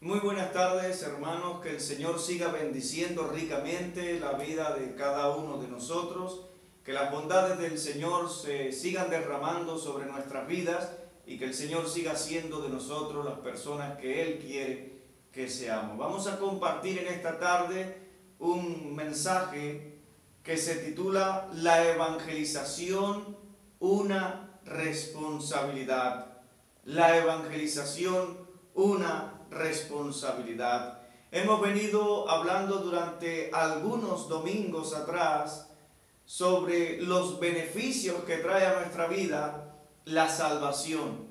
Muy buenas tardes, hermanos, que el Señor siga bendiciendo ricamente la vida de cada uno de nosotros, que las bondades del Señor se sigan derramando sobre nuestras vidas y que el Señor siga haciendo de nosotros las personas que Él quiere que seamos. Vamos a compartir en esta tarde un mensaje que se titula La evangelización, una responsabilidad. La evangelización, una responsabilidad. Hemos venido hablando durante algunos domingos atrás sobre los beneficios que trae a nuestra vida la salvación.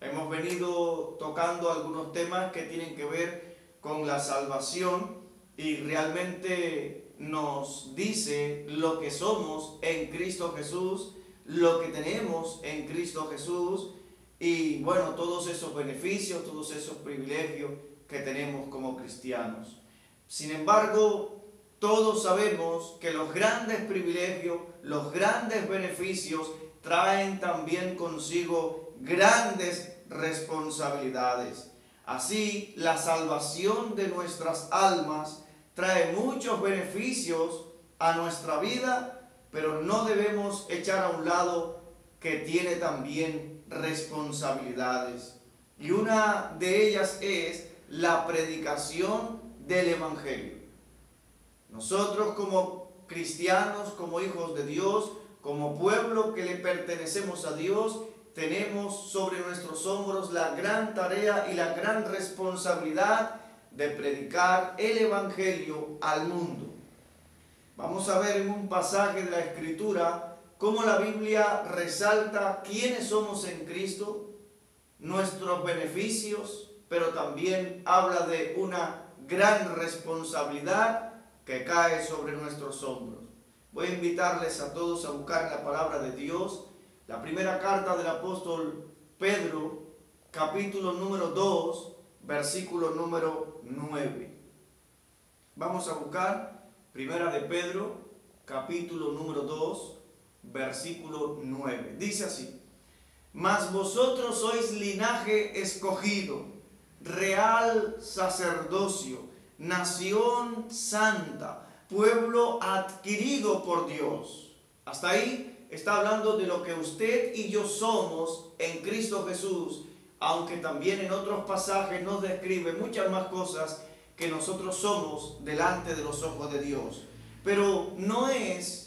Hemos venido tocando algunos temas que tienen que ver con la salvación y realmente nos dice lo que somos en Cristo Jesús, lo que tenemos en Cristo Jesús y bueno, todos esos beneficios, todos esos privilegios que tenemos como cristianos. Sin embargo, todos sabemos que los grandes privilegios, los grandes beneficios traen también consigo grandes responsabilidades. Así, la salvación de nuestras almas trae muchos beneficios a nuestra vida, pero no debemos echar a un lado que tiene también responsabilidades. Y una de ellas es la predicación del Evangelio. Nosotros como cristianos, como hijos de Dios, como pueblo que le pertenecemos a Dios, tenemos sobre nuestros hombros la gran tarea y la gran responsabilidad de predicar el Evangelio al mundo. Vamos a ver en un pasaje de la Escritura cómo la Biblia resalta quiénes somos en Cristo, nuestros beneficios, pero también habla de una gran responsabilidad que cae sobre nuestros hombros. Voy a invitarles a todos a buscar en la palabra de Dios la primera carta del apóstol Pedro, capítulo número 2, versículo número 9. Vamos a buscar primera de Pedro, capítulo número 2, versículo 9. Dice así: Mas vosotros sois linaje escogido, real sacerdocio, nación santa, pueblo adquirido por Dios. Hasta ahí está hablando de lo que usted y yo somos en Cristo Jesús, aunque también en otros pasajes nos describe muchas más cosas que nosotros somos delante de los ojos de Dios. Pero no es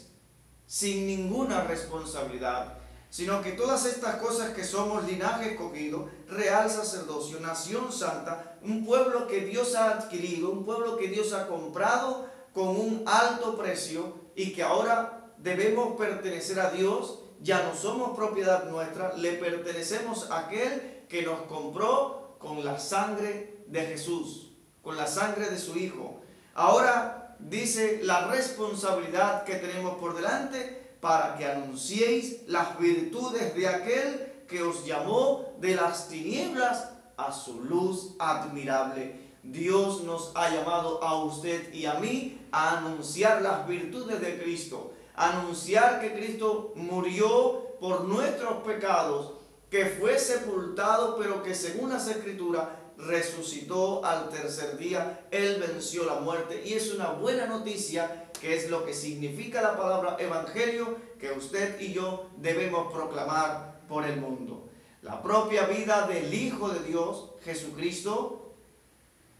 sin ninguna responsabilidad, sino que todas estas cosas que somos, linaje escogido, real sacerdocio, nación santa, un pueblo que Dios ha adquirido, un pueblo que Dios ha comprado con un alto precio y que ahora debemos pertenecer a Dios, ya no somos propiedad nuestra, le pertenecemos a aquel que nos compró con la sangre de Jesús, con la sangre de su Hijo. Ahora dice la responsabilidad que tenemos por delante para que anunciéis las virtudes de aquel que os llamó de las tinieblas a su luz admirable. Dios nos ha llamado a usted y a mí a anunciar las virtudes de Cristo, anunciar que Cristo murió por nuestros pecados, que fue sepultado, pero que según las Escrituras resucitó al tercer día. Él venció la muerte y es una buena noticia, que es lo que significa la palabra evangelio, que usted y yo debemos proclamar por el mundo. La propia vida del Hijo de Dios, Jesucristo,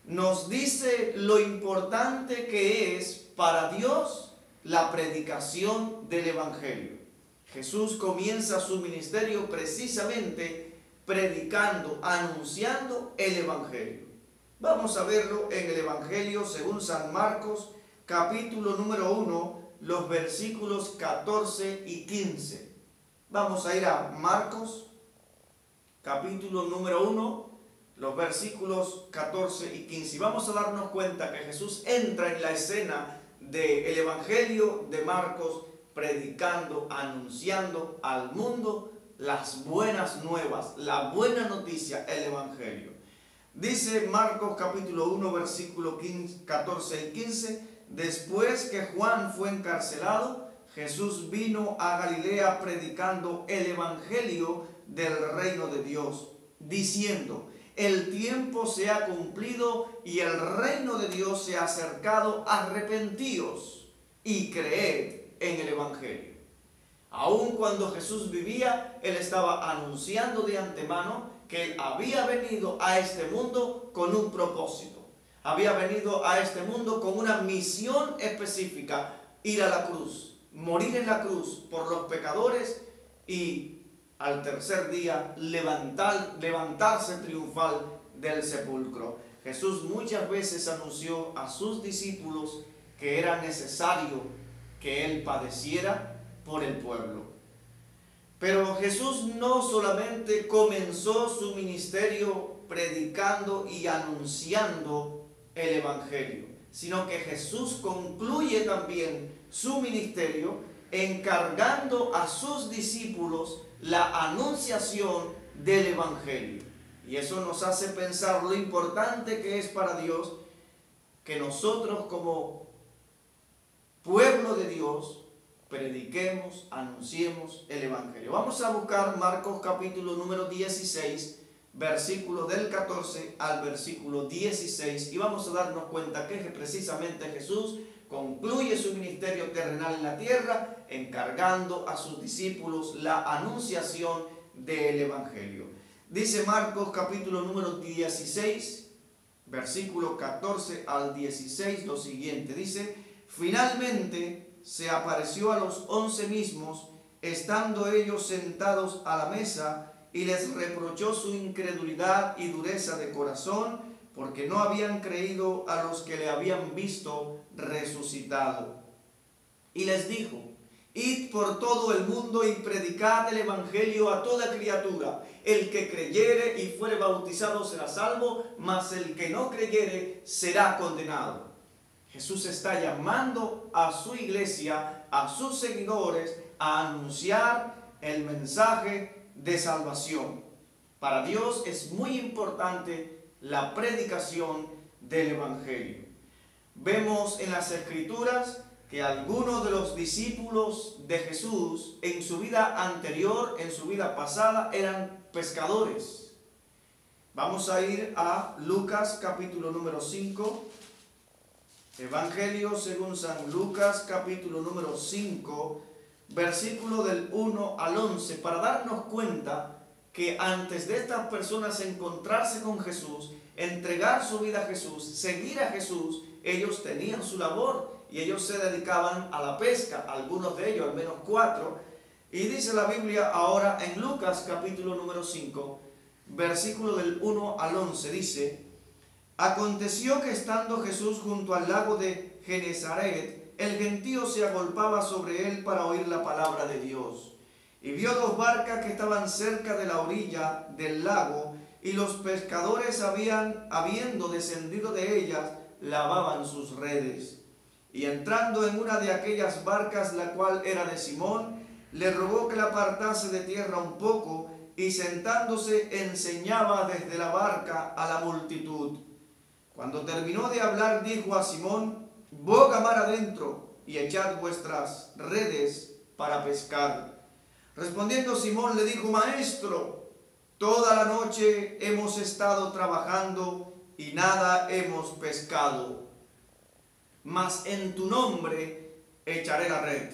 nos dice lo importante que es para Dios la predicación del evangelio. Jesús comienza su ministerio precisamente predicando, anunciando el evangelio. Vamos a verlo en el evangelio según San Marcos, capítulo número 1, los versículos 14 y 15. Vamos a ir a Marcos, capítulo número 1, los versículos 14 y 15. Y vamos a darnos cuenta que Jesús entra en la escena del evangelio de Marcos, predicando, anunciando al mundo las buenas nuevas, la buena noticia, el evangelio. Dice Marcos capítulo 1, versículo 14 y 15: Después que Juan fue encarcelado, Jesús vino a Galilea predicando el evangelio del reino de Dios, diciendo: el tiempo se ha cumplido y el reino de Dios se ha acercado, arrepentíos y creed en el Evangelio. Aun cuando Jesús vivía, Él estaba anunciando de antemano que Él había venido a este mundo con un propósito. Había venido a este mundo con una misión específica: ir a la cruz, morir en la cruz por los pecadores y al tercer día levantarse triunfal del sepulcro. Jesús muchas veces anunció a sus discípulos que era necesario que Él padeciera por el pueblo. Pero Jesús no solamente comenzó su ministerio predicando y anunciando el Evangelio, sino que Jesús concluye también su ministerio encargando a sus discípulos la anunciación del Evangelio. Y eso nos hace pensar lo importante que es para Dios que nosotros como pueblo de Dios prediquemos, anunciemos el Evangelio. Vamos a buscar Marcos capítulo número 16, versículo del 14 al versículo 16, y vamos a darnos cuenta que precisamente Jesús concluye su ministerio terrenal en la tierra encargando a sus discípulos la anunciación del Evangelio. Dice Marcos capítulo número 16, versículo 14 al 16 lo siguiente. Dice: finalmente se apareció a los 11 mismos, estando ellos sentados a la mesa, y les reprochó su incredulidad y dureza de corazón, porque no habían creído a los que le habían visto resucitado. Y les dijo: id por todo el mundo y predicad el Evangelio a toda criatura. El que creyere y fuere bautizado será salvo, mas el que no creyere será condenado. Jesús está llamando a su iglesia, a sus seguidores, a anunciar el mensaje de salvación. Para Dios es muy importante la predicación del Evangelio. Vemos en las Escrituras que algunos de los discípulos de Jesús en su vida anterior, en su vida pasada, eran pescadores. Vamos a ir a Lucas capítulo número 5. Evangelio según San Lucas capítulo número 5, versículo del 1 al 11, para darnos cuenta que antes de estas personas encontrarse con Jesús, entregar su vida a Jesús, seguir a Jesús, ellos tenían su labor y ellos se dedicaban a la pesca, algunos de ellos, al menos 4. Y dice la Biblia ahora en Lucas capítulo número 5, versículo del 1 al 11, dice: aconteció que estando Jesús junto al lago de Genezaret, el gentío se agolpaba sobre él para oír la palabra de Dios. Y vio 2 barcas que estaban cerca de la orilla del lago, y los pescadores habiendo descendido de ellas, lavaban sus redes. Y entrando en una de aquellas barcas, la cual era de Simón, le rogó que la apartase de tierra un poco, y sentándose enseñaba desde la barca a la multitud. Cuando terminó de hablar, dijo a Simón: boga mar adentro y echad vuestras redes para pescar. Respondiendo Simón le dijo: maestro, toda la noche hemos estado trabajando y nada hemos pescado, mas en tu nombre echaré la red.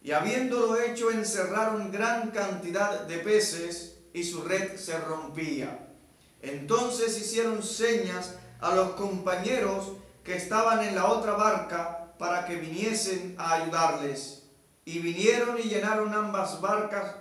Y habiéndolo hecho, encerraron gran cantidad de peces y su red se rompía. Entonces hicieron señas a los compañeros que estaban en la otra barca para que viniesen a ayudarles. Y vinieron y llenaron ambas barcas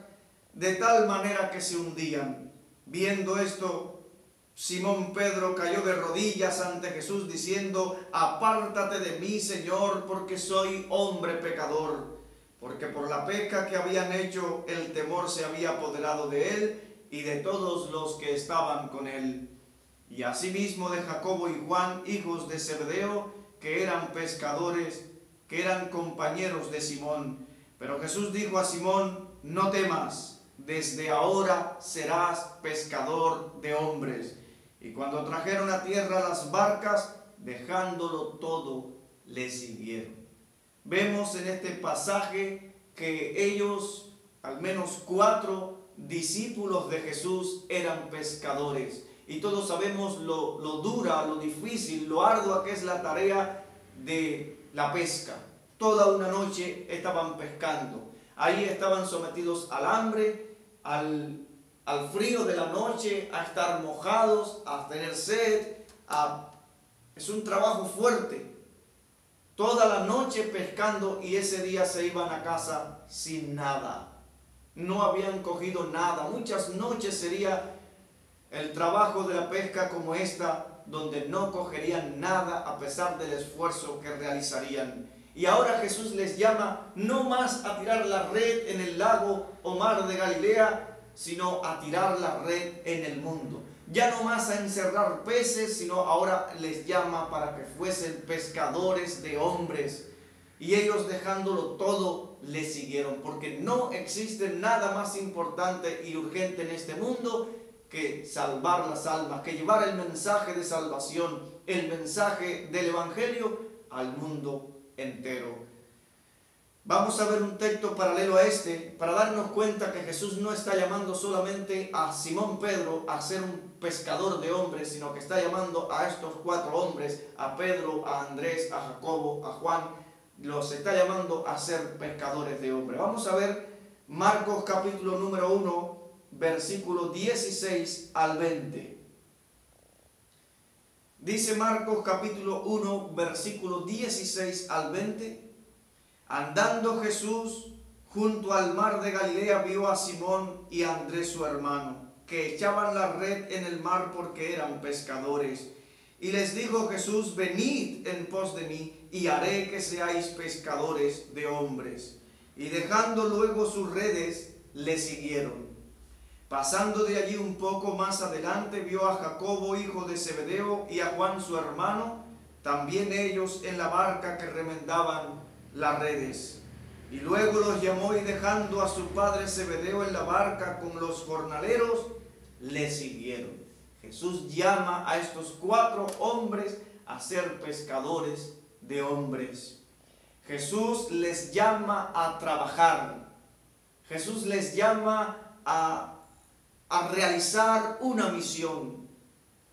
de tal manera que se hundían. Viendo esto, Simón Pedro cayó de rodillas ante Jesús diciendo: apártate de mí, Señor, porque soy hombre pecador. Porque por la pesca que habían hecho, el temor se había apoderado de él y de todos los que estaban con él. Y asimismo de Jacobo y Juan, hijos de Zebedeo, que eran pescadores, que eran compañeros de Simón. Pero Jesús dijo a Simón: no temas, desde ahora serás pescador de hombres. Y cuando trajeron a tierra las barcas, dejándolo todo, le siguieron. Vemos en este pasaje que ellos, al menos 4 discípulos de Jesús, eran pescadores. y todos sabemos lo dura, lo difícil, lo ardua que es la tarea de la pesca. Toda una noche estaban pescando. Ahí estaban sometidos al hambre, al frío de la noche, a estar mojados, a tener sed. Es un trabajo fuerte. Toda la noche pescando y ese día se iban a casa sin nada. No habían cogido nada. Muchas noches sería el trabajo de la pesca como esta, donde no cogerían nada a pesar del esfuerzo que realizarían. Y ahora Jesús les llama no más a tirar la red en el lago o mar de Galilea, sino a tirar la red en el mundo. Ya no más a encerrar peces, sino ahora les llama para que fuesen pescadores de hombres. Y ellos, dejándolo todo, le siguieron, porque no existe nada más importante y urgente en este mundo que salvar las almas, que llevar el mensaje de salvación, el mensaje del Evangelio al mundo entero. Vamos a ver un texto paralelo a este para darnos cuenta que Jesús no está llamando solamente a Simón Pedro a ser un pescador de hombres, sino que está llamando a estos 4 hombres, a Pedro, a Andrés, a Jacobo, a Juan, los está llamando a ser pescadores de hombres. Vamos a ver Marcos capítulo número 1, versículo 16 al 20. Dice Marcos capítulo 1, versículo 16 al 20. Andando Jesús junto al mar de Galilea, vio a Simón y a Andrés su hermano, que echaban la red en el mar porque eran pescadores. Y les dijo Jesús: venid en pos de mí, y haré que seáis pescadores de hombres. Y dejando luego sus redes, le siguieron. Pasando de allí un poco más adelante, vio a Jacobo, hijo de Zebedeo, y a Juan su hermano, también ellos en la barca que remendaban las redes. Y luego los llamó, y dejando a su padre Zebedeo en la barca con los jornaleros, le siguieron. Jesús llama a estos 4 hombres a ser pescadores de hombres. Jesús les llama a trabajar. Jesús les llama a realizar una misión,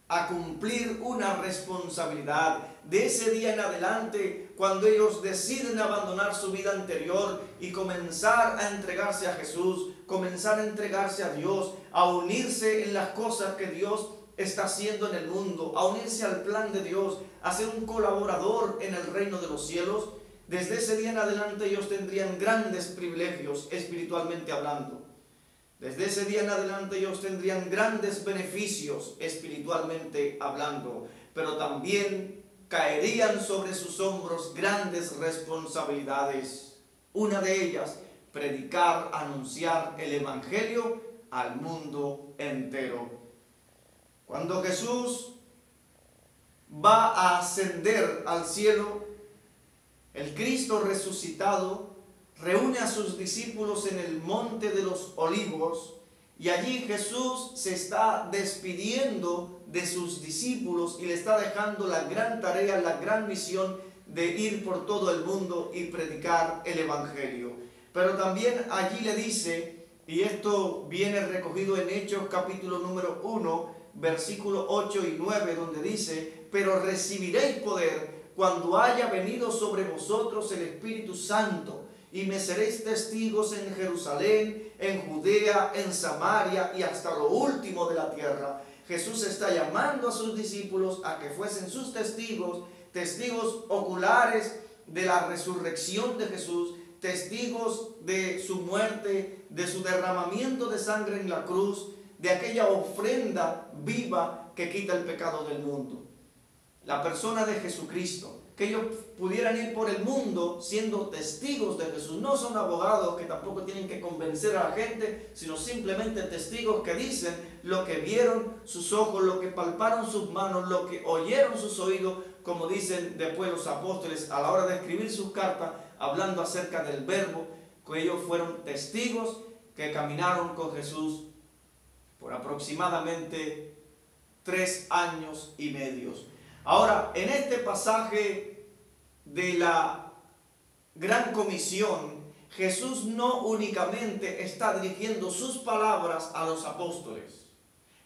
a cumplir una responsabilidad. De ese día en adelante, cuando ellos deciden abandonar su vida anterior y comenzar a entregarse a Jesús, comenzar a entregarse a Dios, a unirse en las cosas que Dios está haciendo en el mundo, a unirse al plan de Dios, a ser un colaborador en el reino de los cielos, desde ese día en adelante ellos tendrían grandes privilegios espiritualmente hablando. Desde ese día en adelante ellos tendrían grandes beneficios espiritualmente hablando, pero también caerían sobre sus hombros grandes responsabilidades. Una de ellas, predicar, anunciar el Evangelio al mundo entero. Cuando Jesús va a ascender al cielo, el Cristo resucitado reúne a sus discípulos en el monte de los olivos, y allí Jesús se está despidiendo de sus discípulos y le está dejando la gran tarea, la gran misión de ir por todo el mundo y predicar el Evangelio. Pero también allí le dice, y esto viene recogido en Hechos capítulo número 1, versículo 8 y 9, donde dice: pero recibiréis poder cuando haya venido sobre vosotros el Espíritu Santo, y me seréis testigos en Jerusalén, en Judea, en Samaria y hasta lo último de la tierra. Jesús está llamando a sus discípulos a que fuesen sus testigos, testigos oculares de la resurrección de Jesús, testigos de su muerte, de su derramamiento de sangre en la cruz, de aquella ofrenda viva que quita el pecado del mundo. La persona de Jesucristo, que ellos pudieran ir por el mundo siendo testigos de Jesús. No son abogados que tampoco tienen que convencer a la gente, sino simplemente testigos que dicen lo que vieron sus ojos, lo que palparon sus manos, lo que oyeron sus oídos, como dicen después los apóstoles a la hora de escribir sus cartas, hablando acerca del verbo, que ellos fueron testigos que caminaron con Jesús por aproximadamente 3 años y medio. Ahora, en este pasaje de la Gran Comisión, Jesús no únicamente está dirigiendo sus palabras a los apóstoles.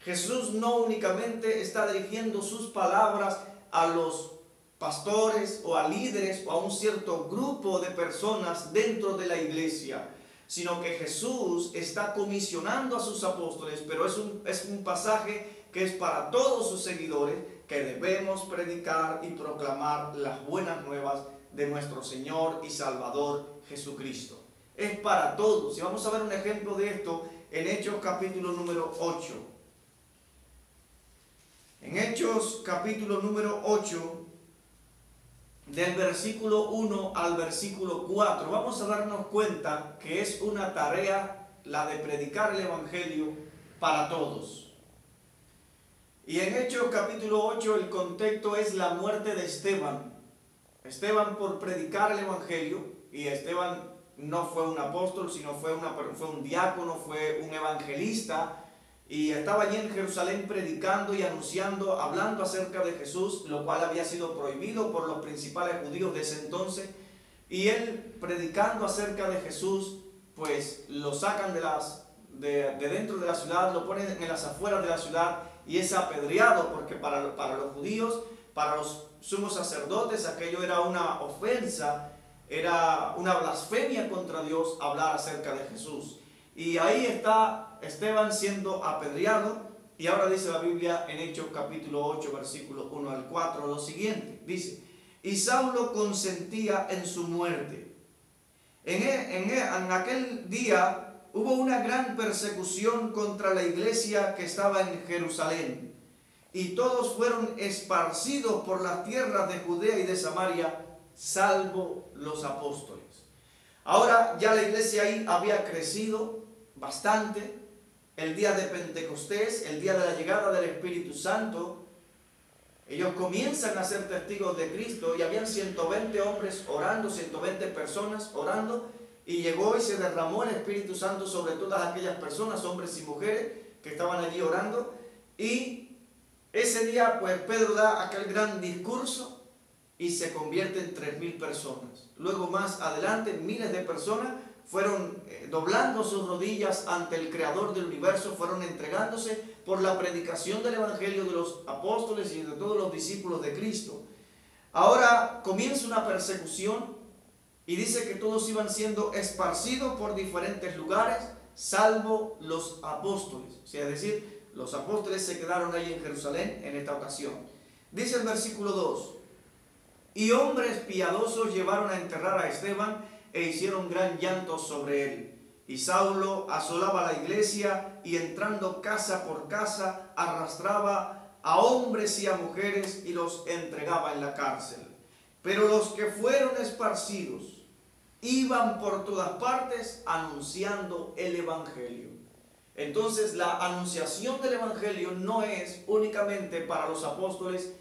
Jesús no únicamente está dirigiendo sus palabras a los pastores o a líderes o a un cierto grupo de personas dentro de la iglesia, sino que Jesús está comisionando a sus apóstoles, pero es un pasaje que es para todos sus seguidores, que debemos predicar y proclamar las buenas nuevas de nuestro Señor y Salvador Jesucristo. Es para todos. Y vamos a ver un ejemplo de esto en Hechos capítulo número 8. En Hechos capítulo número 8, del versículo 1 al versículo 4, vamos a darnos cuenta que es una tarea la de predicar el Evangelio para todos. Y en Hechos capítulo 8 el contexto es la muerte de Esteban. Esteban, por predicar el Evangelio, y Esteban no fue un apóstol, sino fue un diácono, fue un evangelista, y estaba allí en Jerusalén predicando y anunciando, hablando acerca de Jesús, lo cual había sido prohibido por los principales judíos de ese entonces. Y él, predicando acerca de Jesús, pues lo sacan de dentro de la ciudad, lo ponen en las afueras de la ciudad y es apedreado, porque para los judíos, para los sumos sacerdotes, aquello era una ofensa, era una blasfemia contra Dios hablar acerca de Jesús. Y ahí está Esteban siendo apedreado, y ahora dice la Biblia en Hechos capítulo 8, versículo 1 al 4, lo siguiente, dice: y Saulo consentía en su muerte. En aquel día hubo una gran persecución contra la iglesia que estaba en Jerusalén, y todos fueron esparcidos por las tierras de Judea y de Samaria, salvo los apóstoles. Ahora ya la iglesia ahí había crecido bastante. El día de Pentecostés, el día de la llegada del Espíritu Santo, ellos comienzan a ser testigos de Cristo, y habían 120 hombres orando, 120 personas orando, y llegó y se derramó el Espíritu Santo sobre todas aquellas personas, hombres y mujeres, que estaban allí orando. Y ese día pues Pedro da aquel gran discurso y se convierte en 3.000 personas. Luego más adelante miles de personas fueron doblando sus rodillas ante el Creador del universo, fueron entregándose por la predicación del Evangelio de los apóstoles y de todos los discípulos de Cristo. Ahora comienza una persecución y dice que todos iban siendo esparcidos por diferentes lugares, salvo los apóstoles. O sea, es decir, los apóstoles se quedaron ahí en Jerusalén en esta ocasión. Dice el versículo 2: y hombres piadosos llevaron a enterrar a Esteban e hicieron gran llanto sobre él. Y Saulo asolaba la iglesia y, entrando casa por casa, arrastraba a hombres y a mujeres y los entregaba en la cárcel. Pero los que fueron esparcidos iban por todas partes anunciando el Evangelio. Entonces la anunciación del Evangelio no es únicamente para los apóstoles,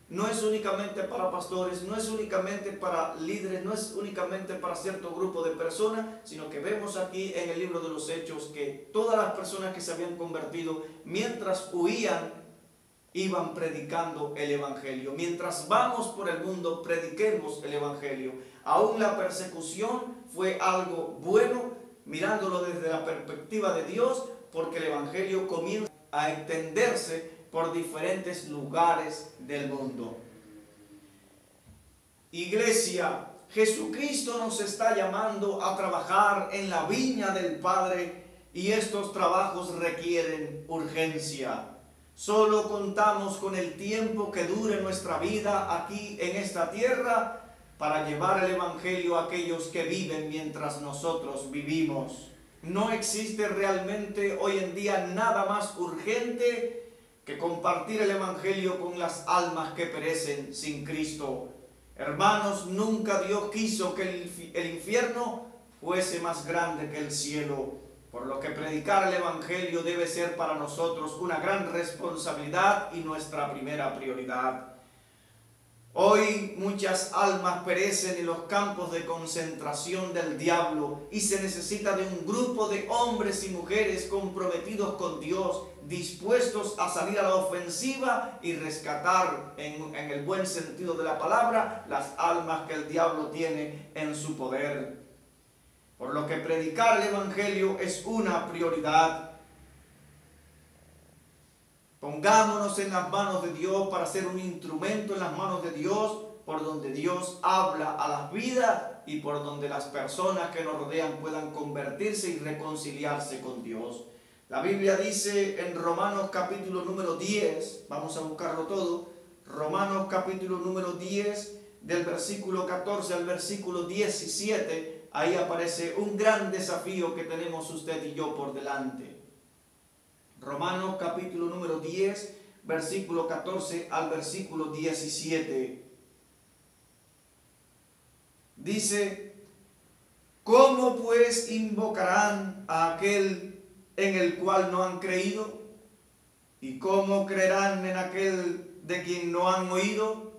no es únicamente para pastores, no es únicamente para líderes, no es únicamente para cierto grupo de personas, sino que vemos aquí en el libro de los Hechos que todas las personas que se habían convertido, mientras huían, iban predicando el Evangelio. Mientras vamos por el mundo, prediquemos el Evangelio. Aún la persecución fue algo bueno, mirándolo desde la perspectiva de Dios, porque el Evangelio comienza a extenderse por diferentes lugares del mundo. Iglesia, Jesucristo nos está llamando a trabajar en la viña del Padre, y estos trabajos requieren urgencia. Solo contamos con el tiempo que dure nuestra vida aquí en esta tierra para llevar el Evangelio a aquellos que viven mientras nosotros vivimos. No existe realmente hoy en día nada más urgente que compartir el Evangelio con las almas que perecen sin Cristo. Hermanos, nunca Dios quiso que el infierno fuese más grande que el cielo, por lo que predicar el Evangelio debe ser para nosotros una gran responsabilidad y nuestra primera prioridad. Hoy muchas almas perecen en los campos de concentración del diablo, y se necesita de un grupo de hombres y mujeres comprometidos con Dios, dispuestos a salir a la ofensiva y rescatar, en el buen sentido de la palabra, las almas que el diablo tiene en su poder. Por lo que predicar el Evangelio es una prioridad. Pongámonos en las manos de Dios para ser un instrumento en las manos de Dios, por donde Dios habla a las vidas y por donde las personas que nos rodean puedan convertirse y reconciliarse con Dios. La Biblia dice en Romanos capítulo número 10, vamos a buscarlo todo, Romanos capítulo número 10, del versículo 14 al versículo 17, ahí aparece un gran desafío que tenemos usted y yo por delante. Romanos capítulo número 10, versículo 14 al versículo 17. Dice: ¿cómo pues invocarán a aquel en el cual no han creído? ¿Y cómo creerán en aquel de quien no han oído?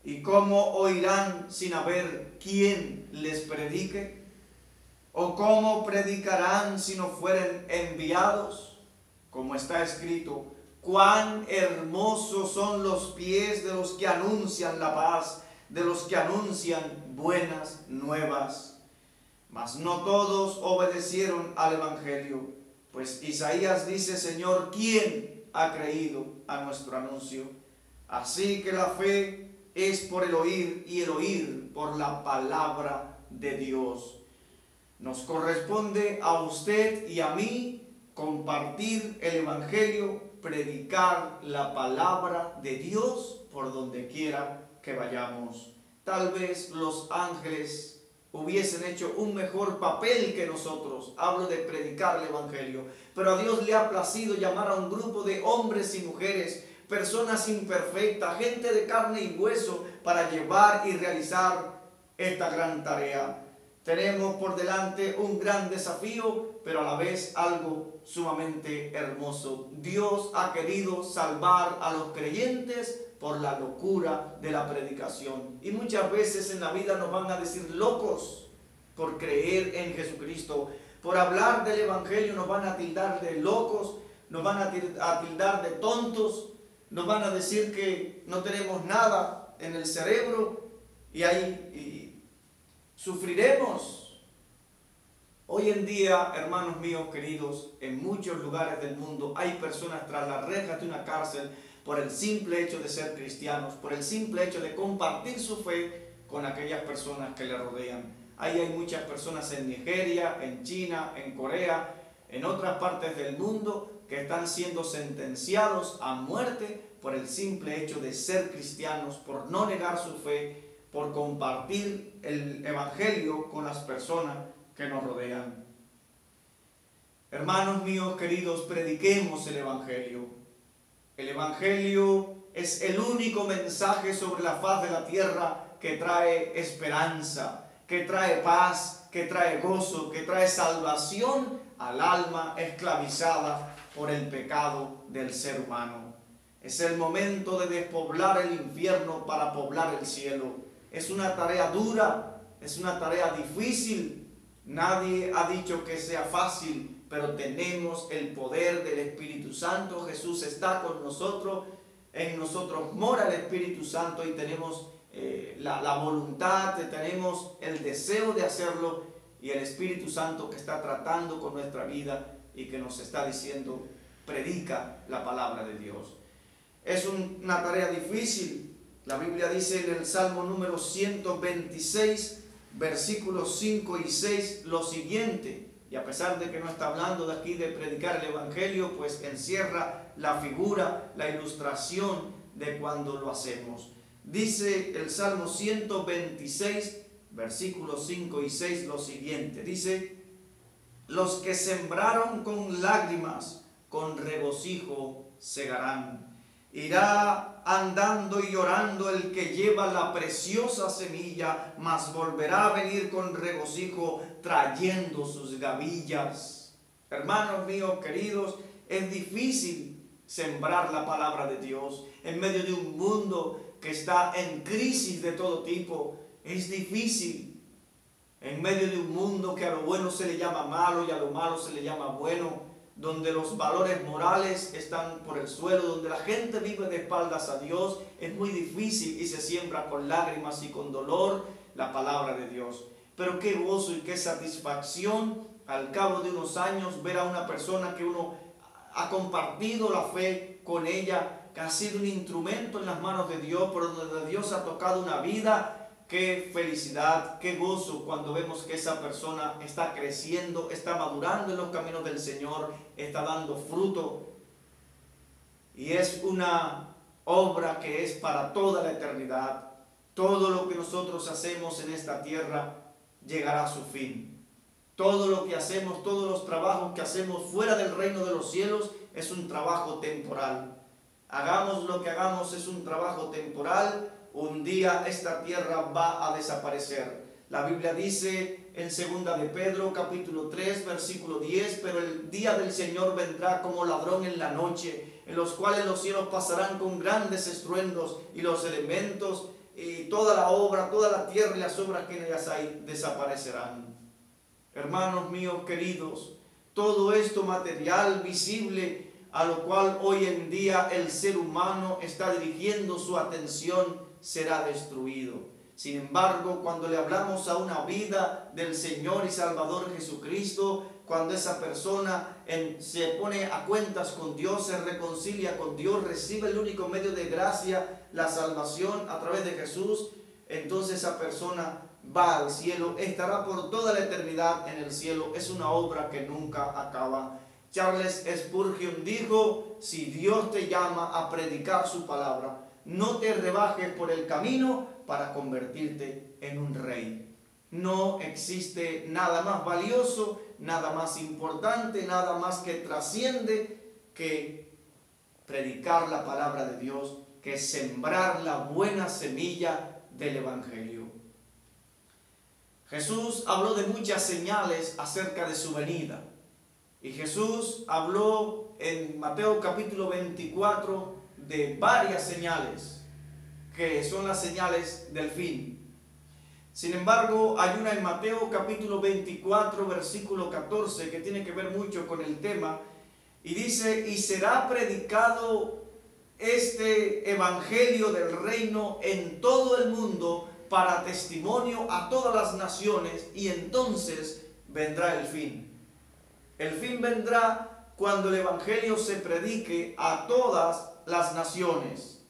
¿Y cómo oirán sin haber quien les predique? ¿O cómo predicarán si no fueren enviados? Como está escrito: cuán hermosos son los pies de los que anuncian la paz, de los que anuncian buenas nuevas. Mas no todos obedecieron al Evangelio, pues Isaías dice: Señor, ¿quién ha creído a nuestro anuncio? Así que la fe es por el oír y el oír por la palabra de Dios. Nos corresponde a usted y a mí compartir el Evangelio, predicar la palabra de Dios por donde quiera que vayamos. Tal vez los ángeles hubiesen hecho un mejor papel que nosotros, hablo de predicar el Evangelio, pero a Dios le ha placido llamar a un grupo de hombres y mujeres, personas imperfectas, gente de carne y hueso, para llevar y realizar esta gran tarea. Tenemos por delante un gran desafío, pero a la vez algo sumamente hermoso. Dios ha querido salvar a los creyentes por la locura de la predicación. Y muchas veces en la vida nos van a decir locos por creer en Jesucristo. Por hablar del Evangelio nos van a tildar de locos, nos van a tildar de tontos, nos van a decir que no tenemos nada en el cerebro y sufriremos. Hoy en día, hermanos míos queridos, en muchos lugares del mundo hay personas tras las rejas de una cárcel por el simple hecho de ser cristianos, por el simple hecho de compartir su fe con aquellas personas que le rodean. Ahí hay muchas personas en Nigeria, en China, en Corea, en otras partes del mundo que están siendo sentenciados a muerte por el simple hecho de ser cristianos, por no negar su fe, por compartir el Evangelio con las personas que nos rodean. Hermanos míos queridos, prediquemos el Evangelio. El Evangelio es el único mensaje sobre la faz de la tierra que trae esperanza, que trae paz, que trae gozo, que trae salvación al alma esclavizada por el pecado del ser humano. Es el momento de despoblar el infierno para poblar el cielo. Es una tarea dura, es una tarea difícil. Nadie ha dicho que sea fácil, pero tenemos el poder del Espíritu Santo. Jesús está con nosotros, en nosotros mora el Espíritu Santo y tenemos la voluntad, tenemos el deseo de hacerlo, y el Espíritu Santo que está tratando con nuestra vida y que nos está diciendo: predica la palabra de Dios. Es una tarea difícil. La Biblia dice en el Salmo número 126, versículos 5 y 6 lo siguiente, y a pesar de que no está hablando de aquí de predicar el Evangelio, pues encierra la figura, la ilustración de cuando lo hacemos. Dice el Salmo 126, versículos 5 y 6 lo siguiente, dice: los que sembraron con lágrimas, con regocijo segarán. Irá andando y llorando el que lleva la preciosa semilla, mas volverá a venir con regocijo trayendo sus gavillas. Hermanos míos queridos, es difícil sembrar la palabra de Dios en medio de un mundo que está en crisis de todo tipo. Es difícil en medio de un mundo que a lo bueno se le llama malo y a lo malo se le llama bueno, donde los valores morales están por el suelo, donde la gente vive de espaldas a Dios. Es muy difícil y se siembra con lágrimas y con dolor la palabra de Dios. Pero qué gozo y qué satisfacción al cabo de unos años ver a una persona que uno ha compartido la fe con ella, que ha sido un instrumento en las manos de Dios, por donde Dios ha tocado una vida. Qué felicidad, qué gozo cuando vemos que esa persona está creciendo, está madurando en los caminos del Señor, está dando fruto. Y es una obra que es para toda la eternidad. Todo lo que nosotros hacemos en esta tierra llegará a su fin. Todo lo que hacemos, todos los trabajos que hacemos fuera del reino de los cielos es un trabajo temporal. Hagamos lo que hagamos, es un trabajo temporal. Un día esta tierra va a desaparecer. La Biblia dice en 2 de Pedro capítulo 3 versículo 10, pero el día del Señor vendrá como ladrón en la noche, en los cuales los cielos pasarán con grandes estruendos y los elementos y toda la obra, toda la tierra y las obras que en ellas hay desaparecerán. Hermanos míos queridos, todo esto material, visible, a lo cual hoy en día el ser humano está dirigiendo su atención, será destruido. Sin embargo, cuando le hablamos a una vida del Señor y Salvador Jesucristo, cuando esa persona se pone a cuentas con Dios, se reconcilia con Dios, recibe el único medio de gracia, la salvación a través de Jesús, entonces esa persona va al cielo, estará por toda la eternidad en el cielo. Es una obra que nunca acaba. Charles Spurgeon dijo: si Dios te llama a predicar su palabra, no te rebajes por el camino para convertirte en un rey. No existe nada más valioso, nada más importante, nada más que trasciende que predicar la palabra de Dios, que sembrar la buena semilla del Evangelio. Jesús habló de muchas señales acerca de su venida. Y Jesús habló en Mateo capítulo 24 de varias señales, que son las señales del fin. Sin embargo, hay una en Mateo capítulo 24, versículo 14, que tiene que ver mucho con el tema, y dice: y será predicado este evangelio del reino en todo el mundo para testimonio a todas las naciones, y entonces vendrá el fin. El fin vendrá cuando el evangelio se predique a todas las naciones.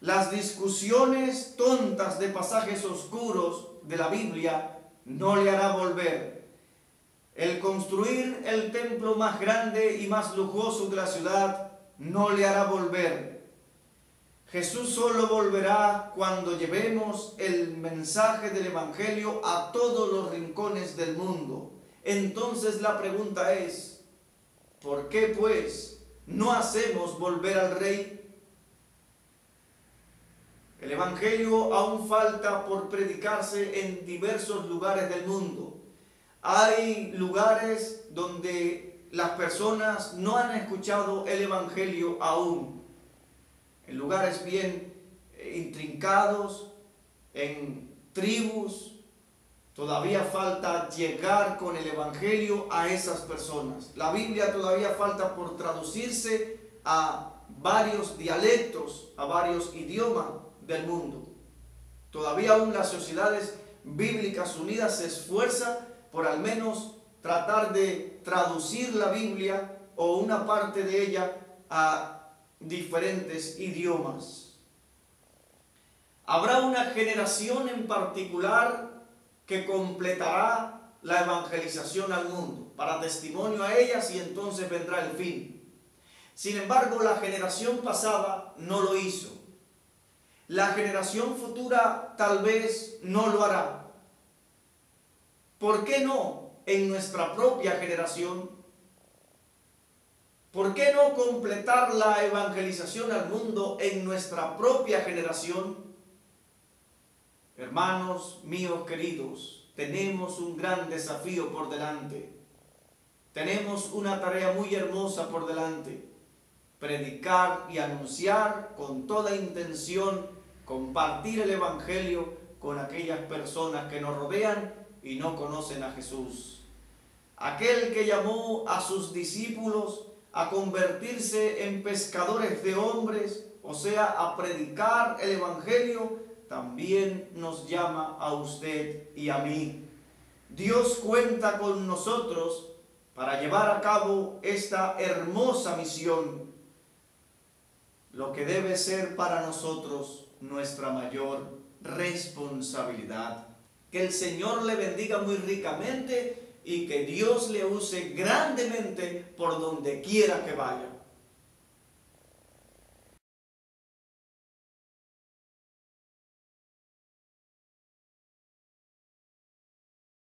Las discusiones tontas de pasajes oscuros de la Biblia no le hará volver. El construir el templo más grande y más lujoso de la ciudad no le hará volver. Jesús solo volverá cuando llevemos el mensaje del evangelio a todos los rincones del mundo. Entonces la pregunta es: ¿por qué pues no hacemos volver al Rey? El evangelio aún falta por predicarse en diversos lugares del mundo. Hay lugares donde las personas no han escuchado el evangelio aún. En lugares bien intrincados, en tribus, todavía falta llegar con el evangelio a esas personas. La Biblia todavía falta por traducirse a varios dialectos, a varios idiomas del mundo. Todavía aún las sociedades bíblicas unidas se esfuerzan por al menos tratar de traducir la Biblia o una parte de ella a diferentes idiomas. Habrá una generación en particular que completará la evangelización al mundo, para testimonio a ellas, y entonces vendrá el fin. Sin embargo, la generación pasada no lo hizo. La generación futura tal vez no lo hará. ¿Por qué no en nuestra propia generación? ¿Por qué no completar la evangelización al mundo en nuestra propia generación? Hermanos míos queridos, tenemos un gran desafío por delante. Tenemos una tarea muy hermosa por delante: predicar y anunciar con toda intención, compartir el evangelio con aquellas personas que nos rodean y no conocen a Jesús. Aquel que llamó a sus discípulos a convertirse en pescadores de hombres, o sea, a predicar el evangelio, también nos llama a usted y a mí. Dios cuenta con nosotros para llevar a cabo esta hermosa misión, lo que debe ser para nosotros nuestra mayor responsabilidad. Que el Señor le bendiga muy ricamente y que Dios le use grandemente por donde quiera que vaya.